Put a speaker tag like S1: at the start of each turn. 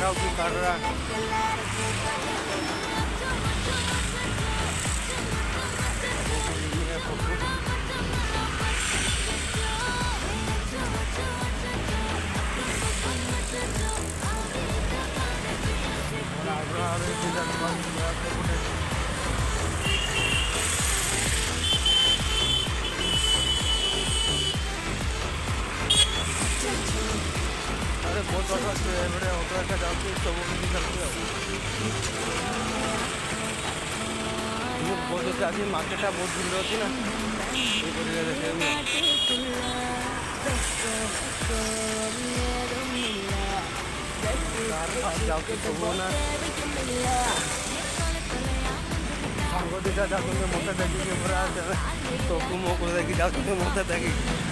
S1: रहा हूँ कि कर रहा अरे बहुत बड़े ऑटो एका जाऊँ सब किसी करते बहुत अच्छे आज मार्केटा बहुत भिड़ अच्छी ना ये जाऊँ सब ना सांग दिखा जाते मत देखिए पूरा तो देखिए जाते मत देखिए